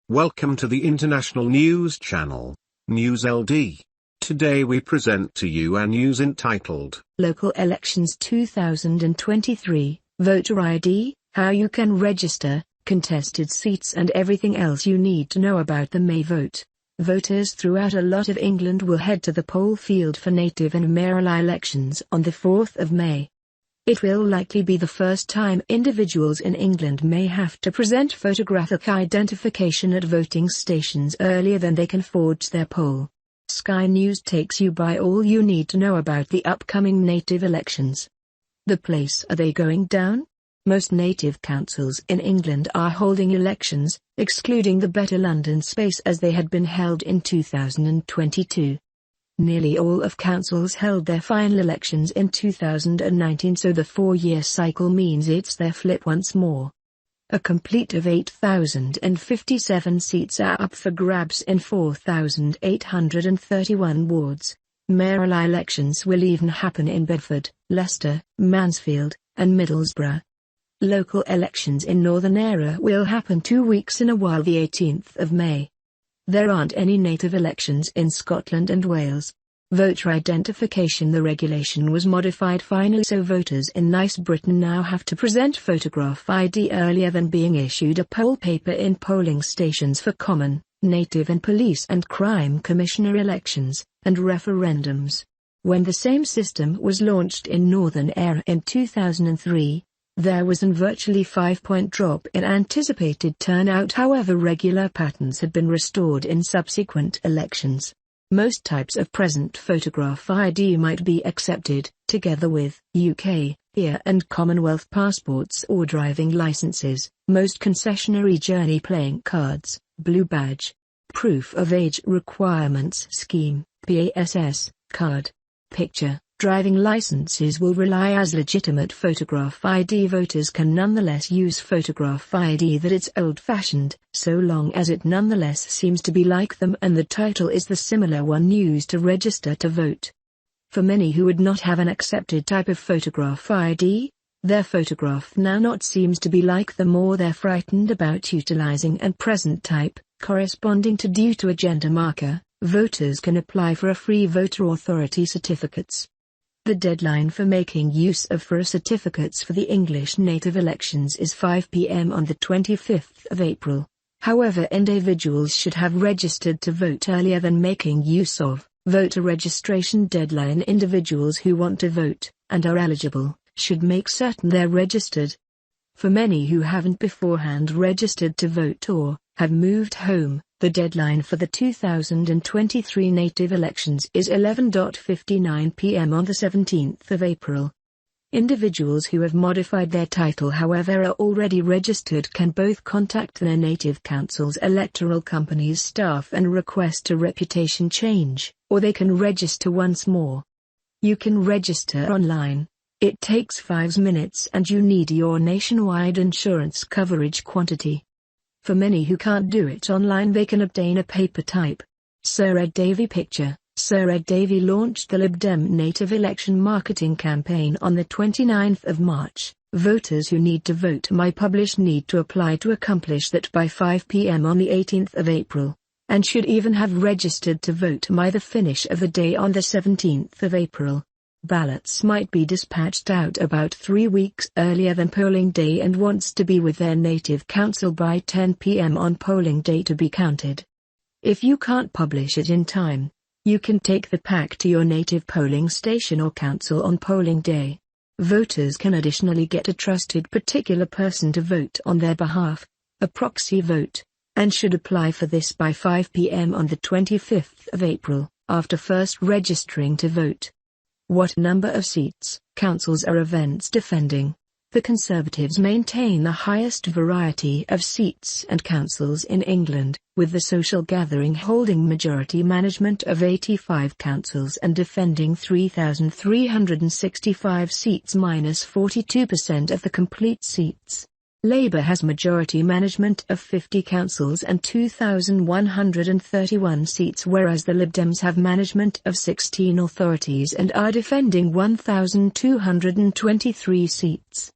Welcome to the International News Channel, News LD. Today we present to you a news entitled, Local Elections 2023, Voter ID, How You Can Register, Contested Seats and everything else you need to know about the May vote. Voters throughout a lot of England will head to the poll field for native and mayoral elections on the 4th of May. It will likely be the first time individuals in England may have to present photographic identification at voting stations earlier than they can forge their poll. Sky News takes you by all you need to know about the upcoming native elections. The place are they going down? Most native councils in England are holding elections, excluding the Better London space as they had been held in 2022. Nearly all of councils held their final elections in 2019, so the 4-year cycle means it's their flip once more. A complete of 8,057 seats are up for grabs in 4,831 wards. Mayoral elections will even happen in Bedford, Leicester, Mansfield, and Middlesbrough. Local elections in Northern Area will happen 2 weeks in a while, the 18th of May. There aren't any native elections in Scotland and Wales. Voter identification. The regulation was modified finally, so voters in Nice, Britain now have to present photograph ID earlier than being issued a poll paper in polling stations for common, native and police and crime commissioner elections, and referendums. When the same system was launched in Northern Area in 2003, there was a virtually 5-point drop in anticipated turnout. However, regular patterns had been restored in subsequent elections. Most types of present photograph ID might be accepted, together with UK, EU and Commonwealth passports or driving licenses, most concessionary journey playing cards, blue badge, proof of age requirements scheme, PASS, card, picture. Driving licenses will rely as legitimate photograph ID. Voters can nonetheless use photograph ID that it's old-fashioned, so long as it nonetheless seems to be like them and the title is the similar one used to register to vote. For many who would not have an accepted type of photograph ID, their photograph now not seems to be like them, or they're frightened about utilizing and present type, corresponding to due to a gender marker. Voters can apply for a free voter authority certificates. The deadline for making use of FRA certificates for the English native elections is 5 p.m. on the 25th of April. However, individuals should have registered to vote earlier than making use of voter registration deadline. Individuals who want to vote, and are eligible, should make certain they're registered. For many who haven't beforehand registered to vote or have moved home, the deadline for the 2023 native elections is 11:59 p.m. on the 17th of April. Individuals who have modified their title, however, are already registered, can both contact their native council's electoral company's staff and request a reputation change, or they can register once more. You can register online. It takes 5 minutes and you need your nationwide insurance coverage quantity. For many who can't do it online, they can obtain a paper type. Sir Ed Davey picture. Sir Ed Davey launched the Lib Dem native election marketing campaign on the 29th of March. Voters who need to vote need to apply to accomplish that by 5 p.m. on the 18th of April, and should even have registered to vote by the finish of the day on the 17th of April. Ballots might be dispatched out about 3 weeks earlier than polling day and wants to be with their native council by 10 p.m. on polling day to be counted. If you can't publish it in time, you can take the pack to your native polling station or council on polling day. Voters can additionally get a trusted particular person to vote on their behalf, a proxy vote, and should apply for this by 5 p.m. on the 25th of April, after first registering to vote. What number of seats, councils are events defending? The Conservatives maintain the highest variety of seats and councils in England, with the Social Gathering holding majority management of 85 councils and defending 3,365 seats, minus 42% of the complete seats. Labour has majority management of 50 councils and 2,131 seats, whereas the Lib Dems have management of 16 authorities and are defending 1,223 seats.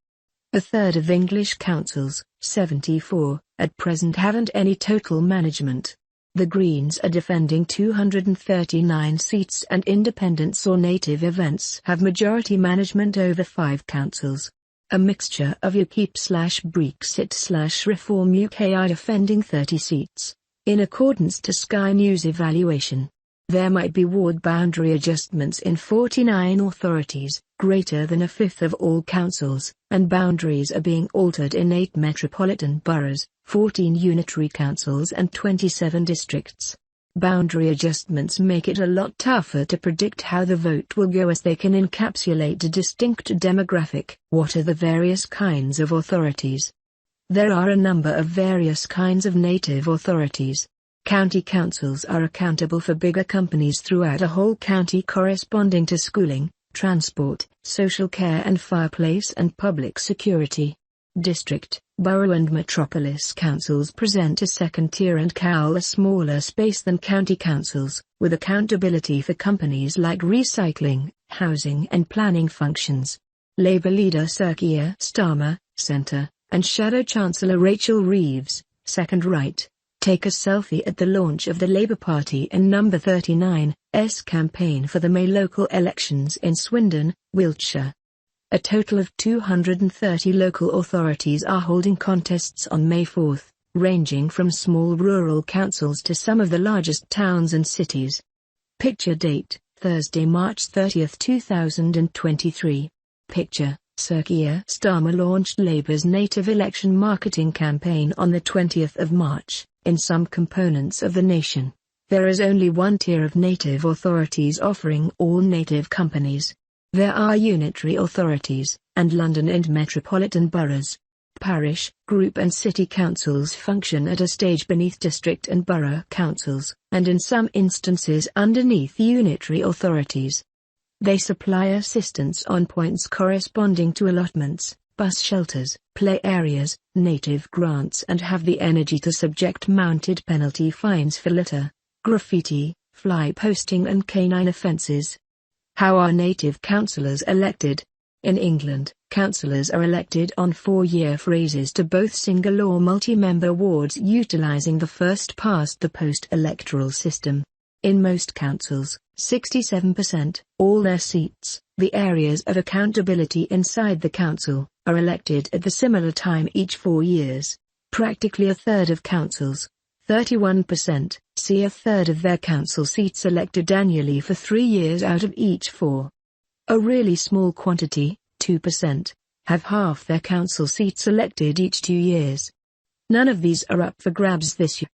A third of English councils, 74, at present haven't any total management. The Greens are defending 239 seats and independents or native events have majority management over 5 councils. A mixture of UKIP/Brexit/Reform UK are defending 30 seats. In accordance to Sky News evaluation, there might be ward boundary adjustments in 49 authorities, greater than a fifth of all councils, and boundaries are being altered in 8 metropolitan boroughs, 14 unitary councils and 27 districts. Boundary adjustments make it a lot tougher to predict how the vote will go as they can encapsulate a distinct demographic. What are the various kinds of authorities? There are a number of various kinds of native authorities. County councils are accountable for bigger companies throughout a whole county corresponding to schooling, transport, social care and fireplace and public security. District, borough and metropolis councils present a second tier and cowl a smaller space than county councils, with accountability for companies like recycling, housing and planning functions. Labour leader Sir Keir Starmer, Centre, and Shadow Chancellor Rachel Reeves, second right, take a selfie at the launch of the Labour Party and Number 39's campaign for the May local elections in Swindon, Wiltshire. A total of 230 local authorities are holding contests on May 4, ranging from small rural councils to some of the largest towns and cities. Picture date, Thursday, March 30, 2023. Picture, Sir Keir Starmer launched Labour's native election marketing campaign on the 20th of March. In some components of the nation, there is only one tier of native authorities offering all native companies. There are unitary authorities, and London and metropolitan boroughs. Parish, group and city councils function at a stage beneath district and borough councils, and in some instances underneath unitary authorities. They supply assistance on points corresponding to allotments, bus shelters, play areas, native grants and have the energy to subject mounted penalty fines for litter, graffiti, fly posting and canine offences. How are native councillors elected? In England, councillors are elected on 4-year phrases to both single or multi-member wards utilising the first-past-the-post electoral system. In most councils, 67%, all their seats, the areas of accountability inside the council, are elected at the similar time each 4 years. Practically a third of councils, 31%, see a third of their council seats elected annually for 3 years out of each 4. A really small quantity, 2%, have half their council seats elected each 2 years. None of these are up for grabs this year.